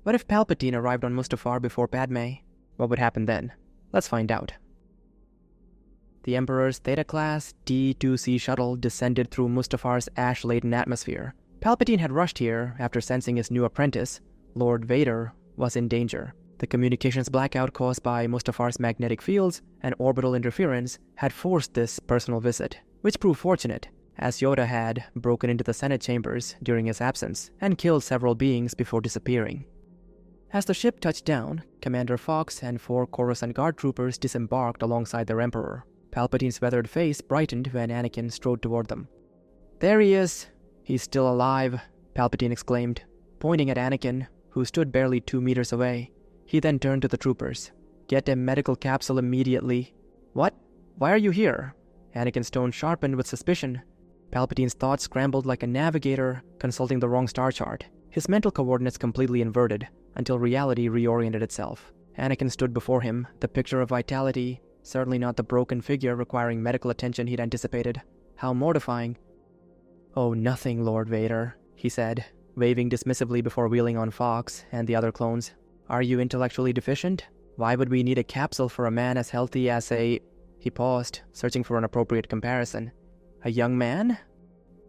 What if Palpatine arrived on Mustafar before Padmé? What would happen then? Let's find out. The Emperor's Theta-class D-2C shuttle descended through Mustafar's ash-laden atmosphere. Palpatine had rushed here after sensing his new apprentice, Lord Vader, was in danger. The communications blackout caused by Mustafar's magnetic fields and orbital interference had forced this personal visit, which proved fortunate, as Yoda had broken into the Senate chambers during his absence and killed several beings before disappearing. As the ship touched down, Commander Fox and 4 Coruscant guard troopers disembarked alongside their Emperor. Palpatine's weathered face brightened when Anakin strode toward them. "There he is! He's still alive," Palpatine exclaimed, pointing at Anakin, who stood barely 2 meters away. He then turned to the troopers. "Get a medical capsule immediately." "What? Why are you here?" Anakin's tone sharpened with suspicion. Palpatine's thoughts scrambled like a navigator consulting the wrong star chart, his mental coordinates completely inverted until reality reoriented itself. Anakin stood before him, the picture of vitality, certainly not the broken figure requiring medical attention he'd anticipated. How mortifying. "Oh, nothing, Lord Vader," he said, waving dismissively before wheeling on Fox and the other clones. "Are you intellectually deficient? Why would we need a capsule for a man as healthy as a..." He paused, searching for an appropriate comparison. "A young man?"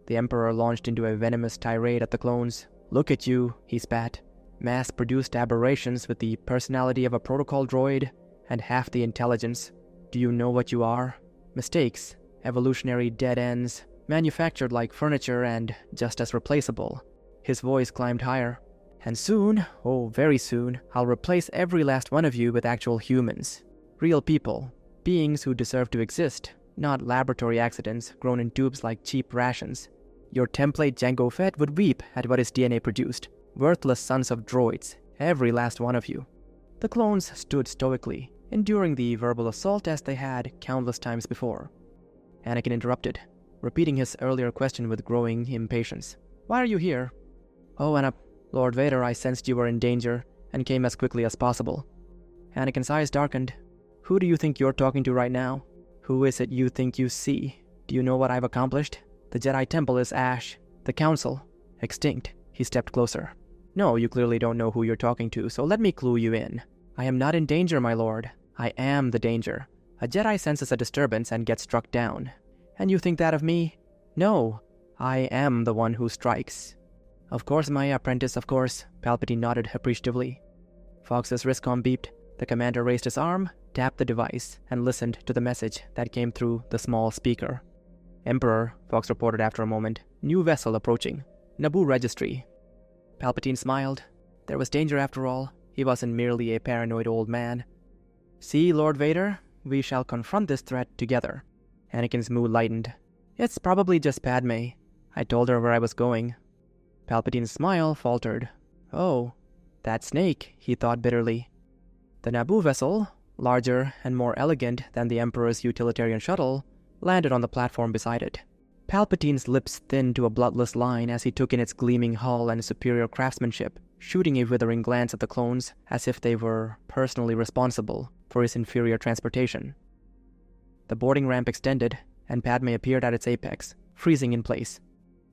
The Emperor launched into a venomous tirade at the clones. "Look at you," he spat. "Mass-produced aberrations with the personality of a protocol droid and half the intelligence. Do you know what you are? Mistakes, evolutionary dead ends, manufactured like furniture and just as replaceable." His voice climbed higher. "And soon, oh very soon, I'll replace every last one of you with actual humans. Real people. Beings who deserve to exist, not laboratory accidents grown in tubes like cheap rations. Your template Jango Fett would weep at what his DNA produced. Worthless sons of droids, every last one of you." The clones stood stoically, enduring the verbal assault as they had countless times before. Anakin interrupted, repeating his earlier question with growing impatience. "Why are you here?" "Oh, Lord Vader, I sensed you were in danger and came as quickly as possible." Anakin's eyes darkened. "Who do you think you're talking to right now? Who is it you think you see? Do you know what I've accomplished? The Jedi Temple is ash. The Council, extinct." He stepped closer. "No, you clearly don't know who you're talking to, so let me clue you in. I am not in danger, my lord. I am the danger. A Jedi senses a disturbance and gets struck down. And you think that of me? No, I am the one who strikes." "Of course, my apprentice, of course," Palpatine nodded appreciatively. Fox's wristcom beeped. The commander raised his arm, tapped the device, and listened to the message that came through the small speaker. "Emperor," Fox reported after a moment. "New vessel approaching. Naboo registry." Palpatine smiled. There was danger after all. He wasn't merely a paranoid old man. "See, Lord Vader, we shall confront this threat together." Anakin's mood lightened. "It's probably just Padmé. I told her where I was going." Palpatine's smile faltered. "Oh, that snake," he thought bitterly. The Naboo vessel, larger and more elegant than the Emperor's utilitarian shuttle, landed on the platform beside it. Palpatine's lips thinned to a bloodless line as he took in its gleaming hull and superior craftsmanship, shooting a withering glance at the clones as if they were personally responsible for his inferior transportation. The boarding ramp extended, and Padmé appeared at its apex, freezing in place.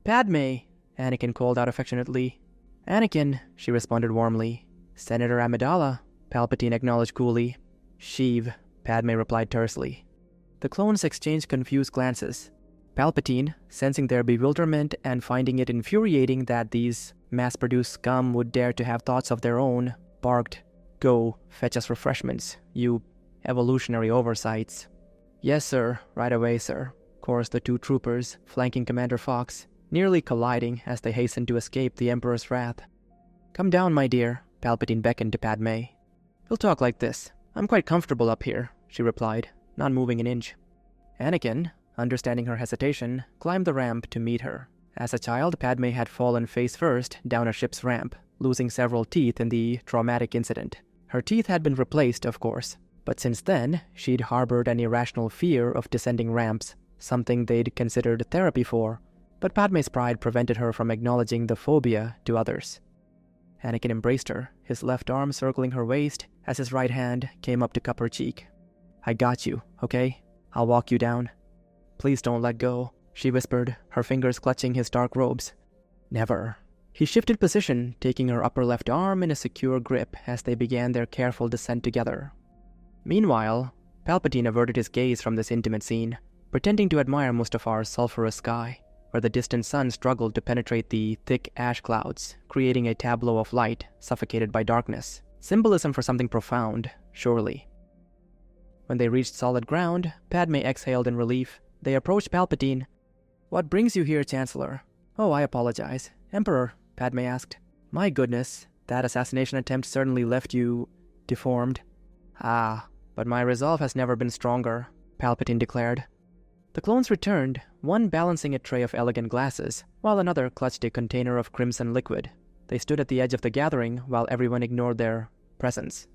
"Padmé!" Anakin called out affectionately. "Anakin," she responded warmly. "Senator Amidala," Palpatine acknowledged coolly. "Sheev," Padmé replied tersely. The clones exchanged confused glances. Palpatine, sensing their bewilderment and finding it infuriating that these mass-produced scum would dare to have thoughts of their own, barked, "Go, fetch us refreshments, you evolutionary oversights." "Yes, sir, right away, sir," chorused the 2 troopers, flanking Commander Fox, nearly colliding as they hastened to escape the Emperor's wrath. "Come down, my dear," Palpatine beckoned to Padmé. "We'll talk like this. I'm quite comfortable up here," she replied, not moving an inch. Anakin, understanding her hesitation, climbed the ramp to meet her. As a child, Padmé had fallen face first down a ship's ramp, losing several teeth in the traumatic incident. Her teeth had been replaced, of course, but since then, she'd harbored an irrational fear of descending ramps, something they'd considered therapy for, but Padmé's pride prevented her from acknowledging the phobia to others. Anakin embraced her, his left arm circling her waist as his right hand came up to cup her cheek. "I got you, okay? I'll walk you down." "Please don't let go," she whispered, her fingers clutching his dark robes. "Never." He shifted position, taking her upper left arm in a secure grip as they began their careful descent together. Meanwhile, Palpatine averted his gaze from this intimate scene, pretending to admire Mustafar's sulphurous sky, where the distant sun struggled to penetrate the thick ash clouds, creating a tableau of light suffocated by darkness. Symbolism for something profound, surely. When they reached solid ground, Padmé exhaled in relief. They approached Palpatine. "What brings you here, Chancellor?" "Oh, I apologize. Emperor," Padmé asked. "My goodness, that assassination attempt certainly left you deformed." "Ah, but my resolve has never been stronger," Palpatine declared. The clones returned, one balancing a tray of elegant glasses, while another clutched a container of crimson liquid. They stood at the edge of the gathering while everyone ignored their presence.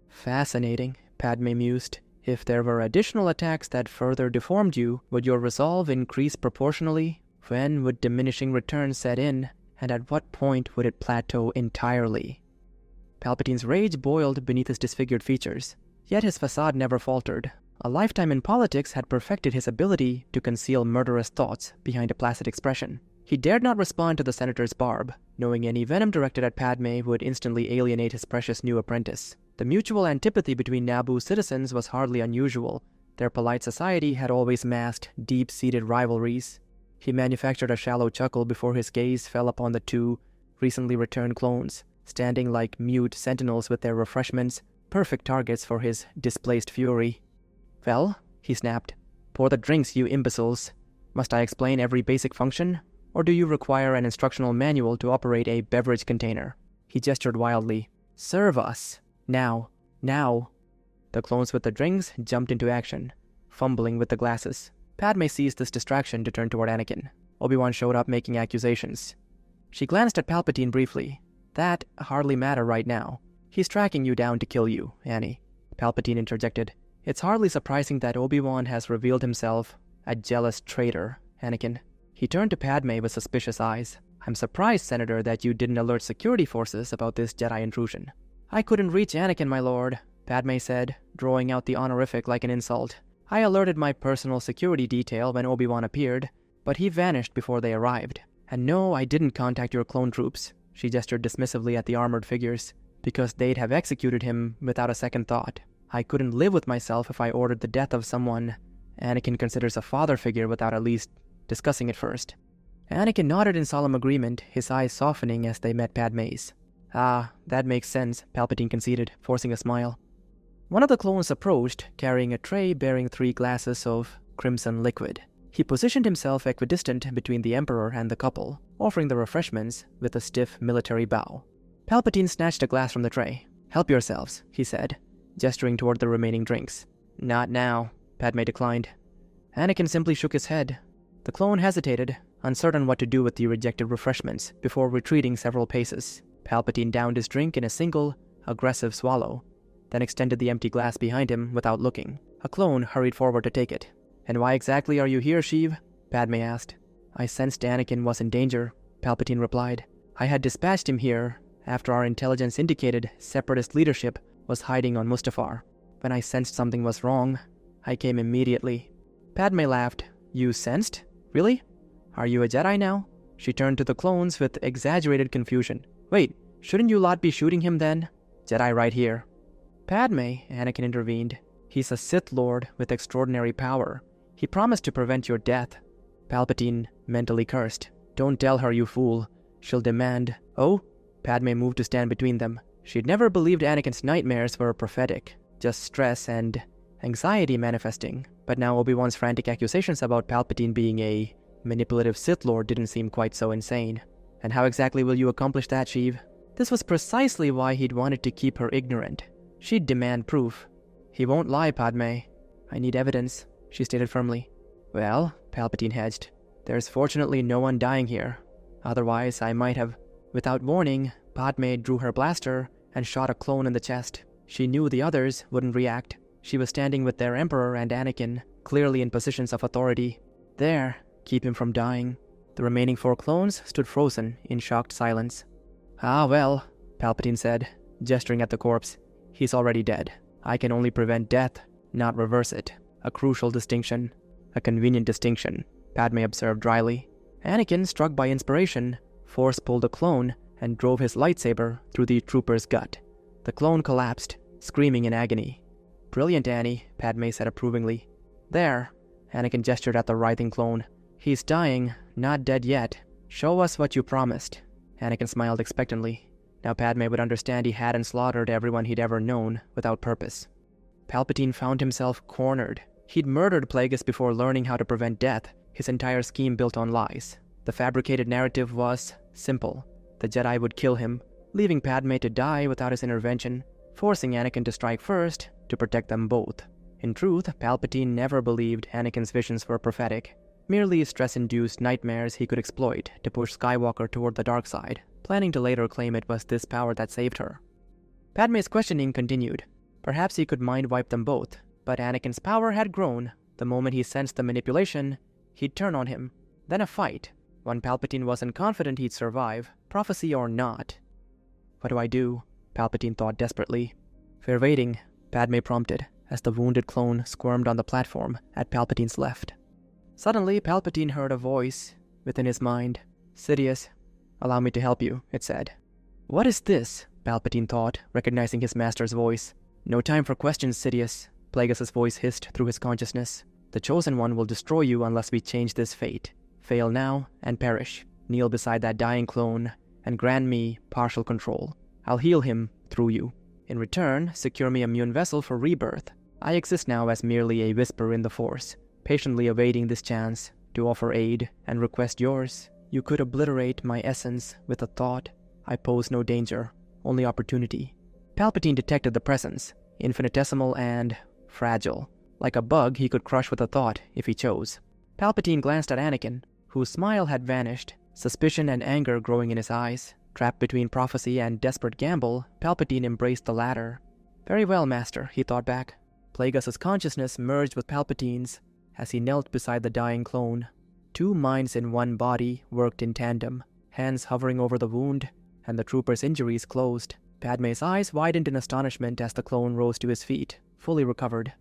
"Fascinating," Padmé mused. "If there were additional attacks that further deformed you, would your resolve increase proportionally? When would diminishing returns set in, and at what point would it plateau entirely?" Palpatine's rage boiled beneath his disfigured features, yet his facade never faltered. A lifetime in politics had perfected his ability to conceal murderous thoughts behind a placid expression. He dared not respond to the senator's barb, knowing any venom directed at Padmé would instantly alienate his precious new apprentice. The mutual antipathy between Naboo's citizens was hardly unusual. Their polite society had always masked deep-seated rivalries. He manufactured a shallow chuckle before his gaze fell upon the two recently returned clones, standing like mute sentinels with their refreshments, perfect targets for his displaced fury. "Well," he snapped, "pour the drinks, you imbeciles. Must I explain every basic function? Or do you require an instructional manual to operate a beverage container?" He gestured wildly. "Serve us! Now! Now!" The clones with the drinks jumped into action, fumbling with the glasses. Padmé seized this distraction to turn toward Anakin. Obi-Wan showed up making accusations. She glanced at Palpatine briefly. "That hardly matter right now. He's tracking you down to kill you, Annie," Palpatine interjected. "It's hardly surprising that Obi-Wan has revealed himself a jealous traitor, Anakin." He turned to Padmé with suspicious eyes. "I'm surprised, Senator, that you didn't alert security forces about this Jedi intrusion." "I couldn't reach Anakin, my lord," Padmé said, drawing out the honorific like an insult. "I alerted my personal security detail when Obi-Wan appeared, but he vanished before they arrived. And no, I didn't contact your clone troops," she gestured dismissively at the armored figures, "because they'd have executed him without a second thought. I couldn't live with myself if I ordered the death of someone Anakin considers a father figure without at least discussing it first." Anakin nodded in solemn agreement, his eyes softening as they met Padmé's. "Ah, that makes sense," Palpatine conceded, forcing a smile. One of the clones approached, carrying a tray bearing 3 glasses of crimson liquid. He positioned himself equidistant between the Emperor and the couple, offering the refreshments with a stiff military bow. Palpatine snatched a glass from the tray. "Help yourselves," he said, gesturing toward the remaining drinks. "Not now," Padmé declined. Anakin simply shook his head. The clone hesitated, uncertain what to do with the rejected refreshments, before retreating several paces. Palpatine downed his drink in a single, aggressive swallow, then extended the empty glass behind him without looking. A clone hurried forward to take it. "And why exactly are you here, Sheev?" Padmé asked. "I sensed Anakin was in danger," Palpatine replied. "I had dispatched him here after our intelligence indicated Separatist leadership was hiding on Mustafar. When I sensed something was wrong, I came immediately." Padmé laughed. "You sensed? Really? Are you a Jedi now?" She turned to the clones with exaggerated confusion. "Wait, shouldn't you lot be shooting him then?" "Jedi right here." "Padmé," Anakin intervened. "He's a Sith Lord with extraordinary power. He promised to prevent your death." Palpatine mentally cursed. "Don't tell her, you fool. She'll demand—" "Oh?" Padmé moved to stand between them. She'd never believed Anakin's nightmares were prophetic, just stress and anxiety manifesting. But now Obi-Wan's frantic accusations about Palpatine being a manipulative Sith Lord didn't seem quite so insane. "And how exactly will you accomplish that, Sheev?" This was precisely why he'd wanted to keep her ignorant. She'd demand proof. "He won't lie, Padmé. I need evidence," she stated firmly. "Well," Palpatine hedged, "there's fortunately no one dying here. Otherwise, I might have—" Without warning, Padmé drew her blaster and shot a clone in the chest. She knew the others wouldn't react. She was standing with their Emperor and Anakin, clearly in positions of authority. There, keep him from dying. The remaining 4 clones stood frozen in shocked silence. "Ah well," Palpatine said, gesturing at the corpse. "He's already dead. I can only prevent death, not reverse it. A crucial distinction. A convenient distinction," Padmé observed dryly. Anakin, struck by inspiration, force-pulled the clone and drove his lightsaber through the trooper's gut. The clone collapsed, screaming in agony. "Brilliant, Annie," Padmé said approvingly. "There," Anakin gestured at the writhing clone. "He's dying, not dead yet. Show us what you promised." Anakin smiled expectantly. Now Padmé would understand he hadn't slaughtered everyone he'd ever known without purpose. Palpatine found himself cornered. He'd murdered Plagueis before learning how to prevent death, his entire scheme built on lies. The fabricated narrative was simple. The Jedi would kill him, leaving Padmé to die without his intervention, forcing Anakin to strike first to protect them both. In truth, Palpatine never believed Anakin's visions were prophetic, merely stress-induced nightmares he could exploit to push Skywalker toward the dark side, planning to later claim it was this power that saved her. Padmé's questioning continued. Perhaps he could mind-wipe them both, but Anakin's power had grown. The moment he sensed the manipulation, he'd turn on him. Then a fight. When Palpatine wasn't confident he'd survive, prophecy or not. "What do I do?" Palpatine thought desperately. "We're waiting," Padmé prompted, as the wounded clone squirmed on the platform at Palpatine's left. Suddenly, Palpatine heard a voice within his mind. "Sidious, allow me to help you," it said. "What is this?" Palpatine thought, recognizing his master's voice. "No time for questions, Sidious," Plagueis' voice hissed through his consciousness. "The Chosen One will destroy you unless we change this fate. Fail now and perish. Kneel beside that dying clone and grant me partial control. I'll heal him through you. In return, secure me a immune vessel for rebirth. I exist now as merely a whisper in the Force, patiently awaiting this chance to offer aid and request yours. You could obliterate my essence with a thought. I pose no danger, only opportunity." Palpatine detected the presence, infinitesimal and fragile. Like a bug he could crush with a thought if he chose. Palpatine glanced at Anakin, whose smile had vanished, suspicion and anger growing in his eyes. Trapped between prophecy and desperate gamble, Palpatine embraced the latter. "Very well, Master," he thought back. Plagueis' consciousness merged with Palpatine's as he knelt beside the dying clone. Two minds in one body worked in tandem, hands hovering over the wound, and the trooper's injuries closed. Padmé's eyes widened in astonishment as the clone rose to his feet, fully recovered.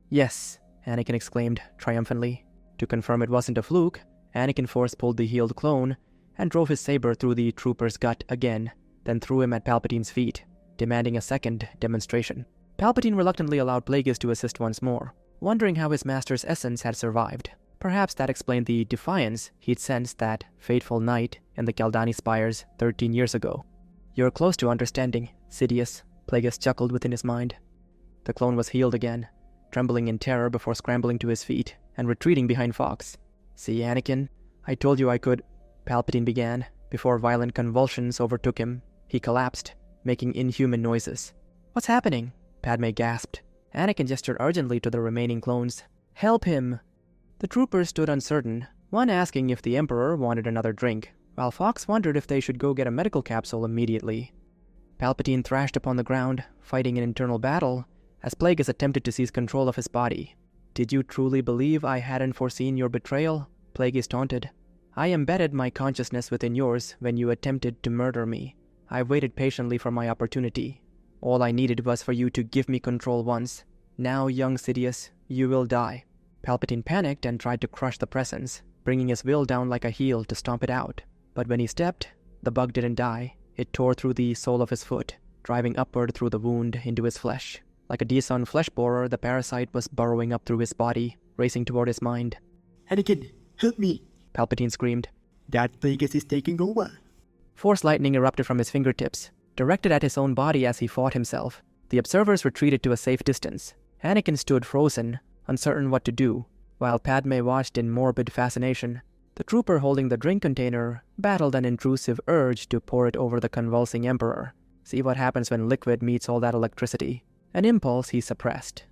"Yes," Anakin exclaimed triumphantly. To confirm it wasn't a fluke, Anakin force-pulled the healed clone and drove his saber through the trooper's gut again, then threw him at Palpatine's feet, demanding a second demonstration. Palpatine reluctantly allowed Plagueis to assist once more, wondering how his master's essence had survived. Perhaps that explained the defiance he'd sensed that fateful night in the Kaldani Spires 13 years ago. "You're close to understanding, Sidious," Plagueis chuckled within his mind. The clone was healed again, trembling in terror before scrambling to his feet and retreating behind Fox. "See, Anakin, I told you I could," Palpatine began, before violent convulsions overtook him. He collapsed, making inhuman noises. "What's happening?" Padmé gasped. Anakin gestured urgently to the remaining clones. "Help him!" The troopers stood uncertain, one asking if the Emperor wanted another drink, while Fox wondered if they should go get a medical capsule immediately. Palpatine thrashed upon the ground, fighting an internal battle, as Plagueis attempted to seize control of his body. "Did you truly believe I hadn't foreseen your betrayal?" Plagueis taunted. "I embedded my consciousness within yours when you attempted to murder me. I waited patiently for my opportunity. All I needed was for you to give me control once. Now, young Sidious, you will die." Palpatine panicked and tried to crush the presence, bringing his will down like a heel to stomp it out. But when he stepped, the bug didn't die. It tore through the sole of his foot, driving upward through the wound into his flesh. Like a Deson flesh borer, the parasite was burrowing up through his body, racing toward his mind. "Anakin, help me!" Palpatine screamed. "That Plagueis is taking over." Force lightning erupted from his fingertips, directed at his own body as he fought himself. The observers retreated to a safe distance. Anakin stood frozen, uncertain what to do, while Padmé watched in morbid fascination. The trooper holding the drink container battled an intrusive urge to pour it over the convulsing Emperor. See what happens when liquid meets all that electricity. An impulse he suppressed.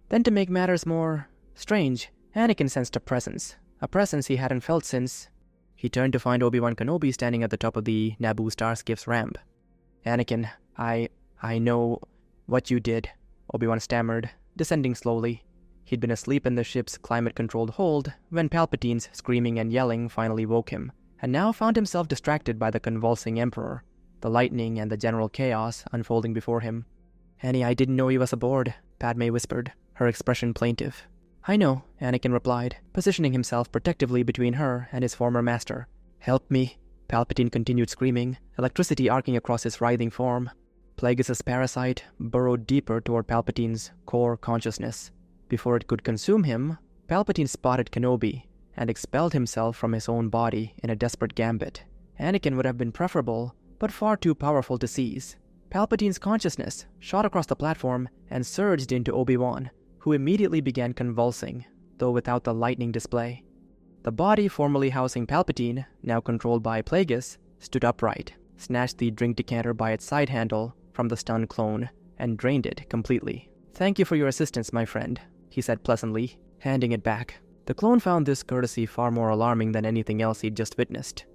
Then to make matters more strange, Anakin sensed a presence he hadn't felt since. He turned to find Obi-Wan Kenobi standing at the top of the Naboo Starskiff's ramp. "Anakin, I know what you did," Obi-Wan stammered, descending slowly. He'd been asleep in the ship's climate-controlled hold when Palpatine's screaming and yelling finally woke him, and now found himself distracted by the convulsing Emperor, the lightning and the general chaos unfolding before him. "Annie, I didn't know he was aboard," Padmé whispered, her expression plaintive. "I know," Anakin replied, positioning himself protectively between her and his former master. "Help me," Palpatine continued screaming, electricity arcing across his writhing form. Plagueis' parasite burrowed deeper toward Palpatine's core consciousness. Before it could consume him, Palpatine spotted Kenobi and expelled himself from his own body in a desperate gambit. Anakin would have been preferable, but far too powerful to seize. Palpatine's consciousness shot across the platform and surged into Obi-Wan, who immediately began convulsing, though without the lightning display. The body formerly housing Palpatine, now controlled by Plagueis, stood upright, snatched the drink decanter by its side handle from the stunned clone, and drained it completely. "Thank you for your assistance, my friend," he said pleasantly, handing it back. The clone found this courtesy far more alarming than anything else he'd just witnessed.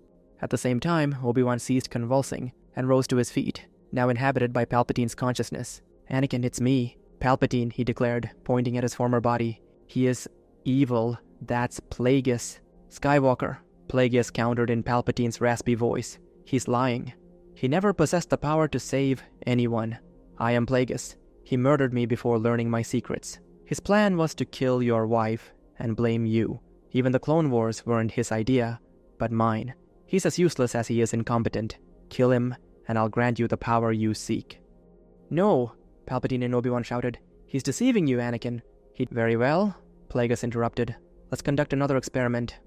At the same time, Obi-Wan ceased convulsing and rose to his feet, now inhabited by Palpatine's consciousness. "Anakin, it's me. Palpatine," he declared, pointing at his former body. "He is evil. That's Plagueis." "Skywalker," Plagueis countered in Palpatine's raspy voice. "He's lying. He never possessed the power to save anyone. I am Plagueis. He murdered me before learning my secrets. His plan was to kill your wife and blame you. Even the Clone Wars weren't his idea, but mine. He's as useless as he is incompetent. Kill him, and I'll grant you the power you seek." "No," Palpatine and Obi-Wan shouted. "He's deceiving you, Anakin." "Very well," Plagueis interrupted. "Let's conduct another experiment."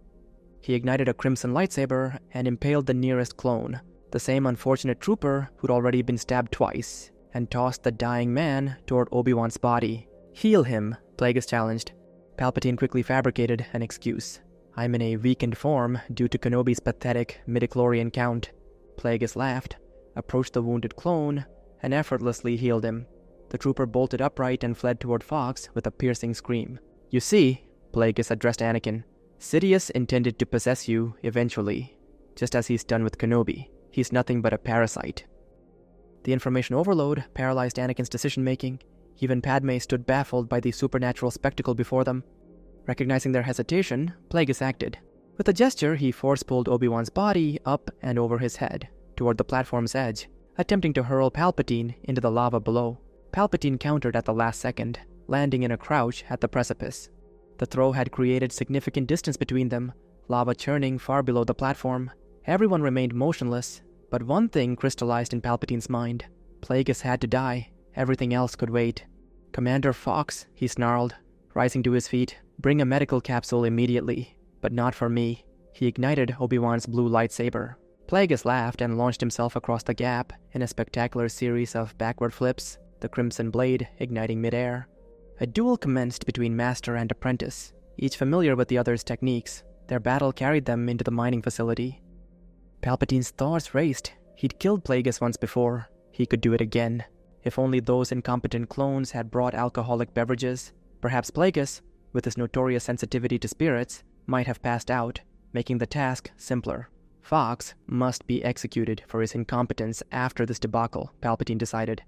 He ignited a crimson lightsaber and impaled the nearest clone, the same unfortunate trooper who'd already been stabbed twice, and tossed the dying man toward Obi-Wan's body. "Heal him," Plagueis challenged. Palpatine quickly fabricated an excuse. "I'm in a weakened form due to Kenobi's pathetic midichlorian count." Plagueis laughed, approached the wounded clone, and effortlessly healed him. The trooper bolted upright and fled toward Fox with a piercing scream. "You see," Plagueis addressed Anakin, "Sidious intended to possess you eventually, just as he's done with Kenobi. He's nothing but a parasite." The information overload paralyzed Anakin's decision-making. Even Padmé stood baffled by the supernatural spectacle before them. Recognizing their hesitation, Plagueis acted. With a gesture, he force-pulled Obi-Wan's body up and over his head, toward the platform's edge, attempting to hurl Palpatine into the lava below. Palpatine countered at the last second, landing in a crouch at the precipice. The throw had created significant distance between them, lava churning far below the platform. Everyone remained motionless, but one thing crystallized in Palpatine's mind. Plagueis had to die. Everything else could wait. "Commander Fox," he snarled, rising to his feet, "bring a medical capsule immediately, but not for me." He ignited Obi-Wan's blue lightsaber. Plagueis laughed and launched himself across the gap in a spectacular series of backward flips, the crimson blade igniting midair. A duel commenced between master and apprentice, each familiar with the other's techniques. Their battle carried them into the mining facility. Palpatine's thoughts raced. He'd killed Plagueis once before. He could do it again. If only those incompetent clones had brought alcoholic beverages, perhaps Plagueis, with his notorious sensitivity to spirits, might have passed out, making the task simpler. Fox must be executed for his incompetence after this debacle, Palpatine decided.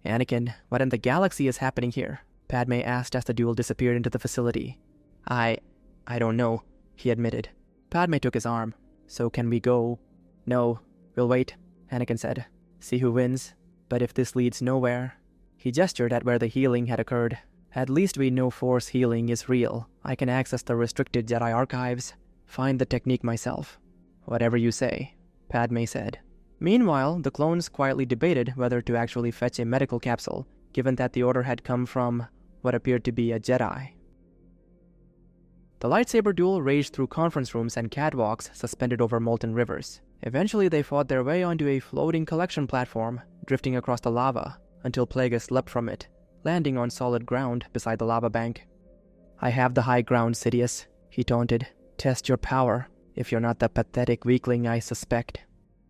"Anakin, what in the galaxy is happening here?" Padmé asked as the duel disappeared into the facility. I don't know," he admitted. Padmé took his arm. "So can we go?" "No, we'll wait," Anakin said. "See who wins. But if this leads nowhere..." He gestured at where the healing had occurred. "At least we know Force healing is real. I can access the restricted Jedi archives, find the technique myself." "Whatever you say," Padmé said. Meanwhile, the clones quietly debated whether to actually fetch a medical capsule, given that the order had come from what appeared to be a Jedi. The lightsaber duel raged through conference rooms and catwalks suspended over molten rivers. Eventually they fought their way onto a floating collection platform, drifting across the lava, until Plagueis leapt from it, landing on solid ground beside the lava bank. "I have the high ground, Sidious," he taunted. "Test your power, if you're not the pathetic weakling I suspect."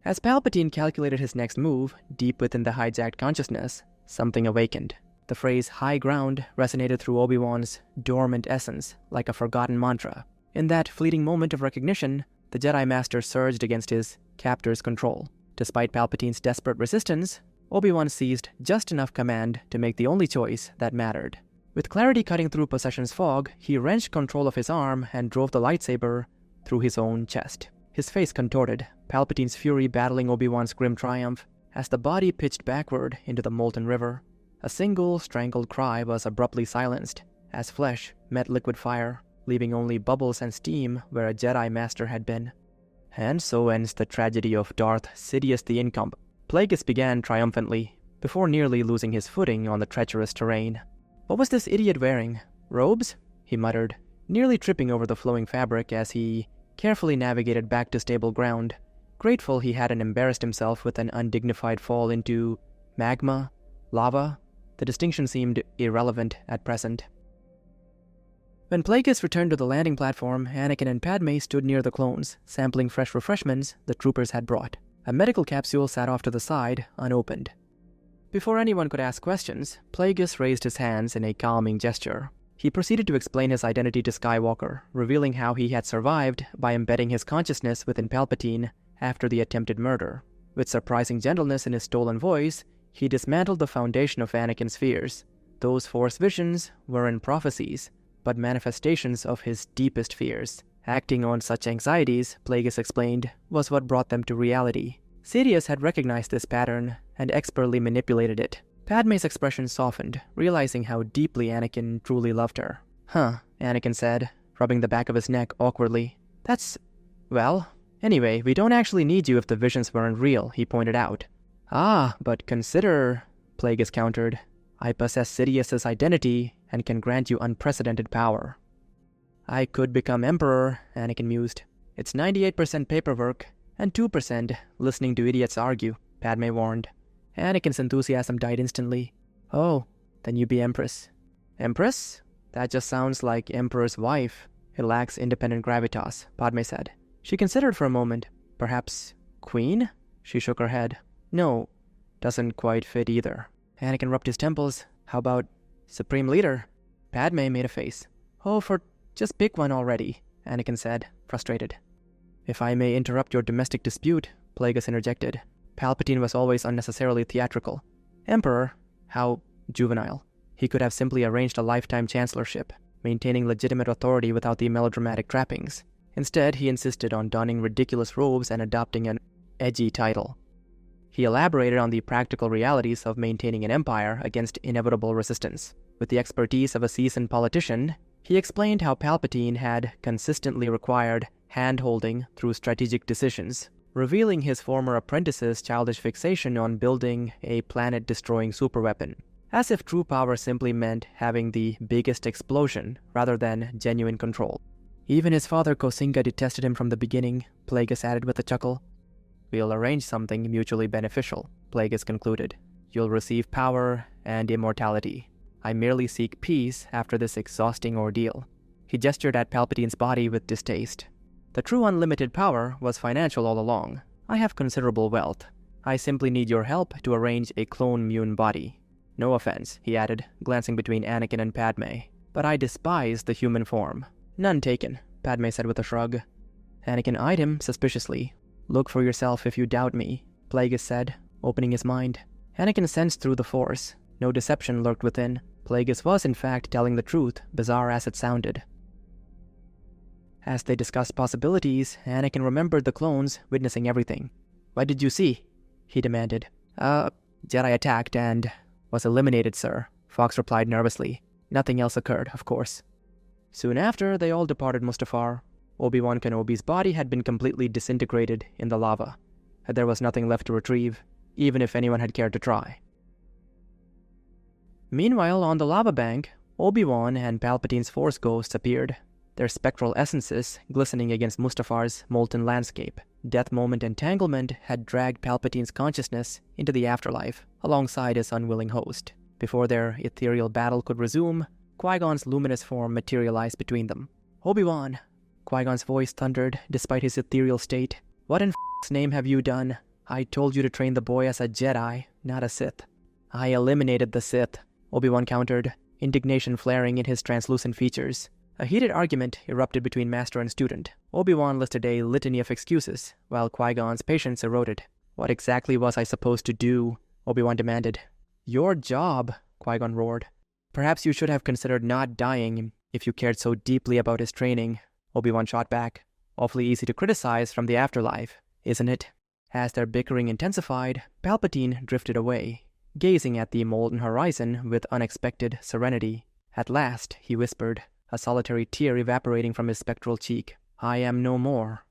As Palpatine calculated his next move, deep within the hijacked consciousness, something awakened. The phrase high ground resonated through Obi-Wan's dormant essence like a forgotten mantra. In that fleeting moment of recognition, the Jedi Master surged against his captor's control. Despite Palpatine's desperate resistance, Obi-Wan seized just enough command to make the only choice that mattered. With clarity cutting through Possession's fog, he wrenched control of his arm and drove the lightsaber through his own chest. His face contorted, Palpatine's fury battling Obi-Wan's grim triumph, as the body pitched backward into the molten river. A single, strangled cry was abruptly silenced, as flesh met liquid fire, leaving only bubbles and steam where a Jedi Master had been. And so ends the tragedy of Darth Sidious the Incompetent. Plagueis began triumphantly, before nearly losing his footing on the treacherous terrain. What was this idiot wearing? Robes? He muttered, nearly tripping over the flowing fabric as he carefully navigated back to stable ground, grateful he hadn't embarrassed himself with an undignified fall into magma, lava. The distinction seemed irrelevant at present. When Plagueis returned to the landing platform, Anakin and Padmé stood near the clones, sampling fresh refreshments the troopers had brought. A medical capsule sat off to the side, unopened. Before anyone could ask questions, Plagueis raised his hands in a calming gesture. He proceeded to explain his identity to Skywalker, revealing how he had survived by embedding his consciousness within Palpatine after the attempted murder. With surprising gentleness in his stolen voice, he dismantled the foundation of Anakin's fears. Those Force visions weren't prophecies, but manifestations of his deepest fears. Acting on such anxieties, Plagueis explained, was what brought them to reality. Sidious had recognized this pattern and expertly manipulated it. Padmé's expression softened, realizing how deeply Anakin truly loved her. Huh, Anakin said, rubbing the back of his neck awkwardly. Well, anyway, we don't actually need you if the visions weren't real, he pointed out. Ah, but consider, Plagueis countered, I possess Sidious's identity and can grant you unprecedented power. I could become Emperor, Anakin mused. It's 98% paperwork, and 2% listening to idiots argue, Padmé warned. Anakin's enthusiasm died instantly. Oh, then you be Empress. Empress? That just sounds like Emperor's wife. It lacks independent gravitas, Padmé said. She considered for a moment. Perhaps Queen? She shook her head. No, doesn't quite fit either. Anakin rubbed his temples. How about Supreme Leader? Padmé made a face. Oh, just pick one already, Anakin said, frustrated. If I may interrupt your domestic dispute, Plagueis interjected. Palpatine was always unnecessarily theatrical. Emperor? How juvenile. He could have simply arranged a lifetime chancellorship, maintaining legitimate authority without the melodramatic trappings. Instead, he insisted on donning ridiculous robes and adopting an edgy title. He elaborated on the practical realities of maintaining an empire against inevitable resistance. With the expertise of a seasoned politician, he explained how Palpatine had consistently required hand-holding through strategic decisions, revealing his former apprentice's childish fixation on building a planet-destroying superweapon, as if true power simply meant having the biggest explosion rather than genuine control. Even his father Kosinga detested him from the beginning, Plagueis added with a chuckle. We'll arrange something mutually beneficial, Plagueis concluded. You'll receive power and immortality. I merely seek peace after this exhausting ordeal. He gestured at Palpatine's body with distaste. The true unlimited power was financial all along. I have considerable wealth. I simply need your help to arrange a clone-immune body. No offense, he added, glancing between Anakin and Padmé, but I despise the human form. None taken, Padmé said with a shrug. Anakin eyed him suspiciously. Look for yourself if you doubt me, Plagueis said, opening his mind. Anakin sensed through the Force. No deception lurked within. Plagueis was in fact telling the truth, bizarre as it sounded. As they discussed possibilities, Anakin remembered the clones witnessing everything. What did you see? He demanded. Jedi attacked and was eliminated, sir, Fox replied nervously. Nothing else occurred, of course. Soon after, they all departed Mustafar. Obi-Wan Kenobi's body had been completely disintegrated in the lava. There was nothing left to retrieve, even if anyone had cared to try. Meanwhile, on the lava bank, Obi-Wan and Palpatine's Force ghosts appeared, their spectral essences glistening against Mustafar's molten landscape. Death moment entanglement had dragged Palpatine's consciousness into the afterlife, alongside his unwilling host. Before their ethereal battle could resume, Qui-Gon's luminous form materialized between them. Obi-Wan! Qui-Gon's voice thundered, despite his ethereal state. What in f***'s name have you done? I told you to train the boy as a Jedi, not a Sith. I eliminated the Sith, Obi-Wan countered, indignation flaring in his translucent features. A heated argument erupted between master and student. Obi-Wan listed a litany of excuses, while Qui-Gon's patience eroded. What exactly was I supposed to do? Obi-Wan demanded. Your job, Qui-Gon roared. Perhaps you should have considered not dying if you cared so deeply about his training, Obi-Wan shot back. Awfully easy to criticize from the afterlife, isn't it? As their bickering intensified, Palpatine drifted away, gazing at the molten horizon with unexpected serenity. At last, he whispered, a solitary tear evaporating from his spectral cheek. I am no more.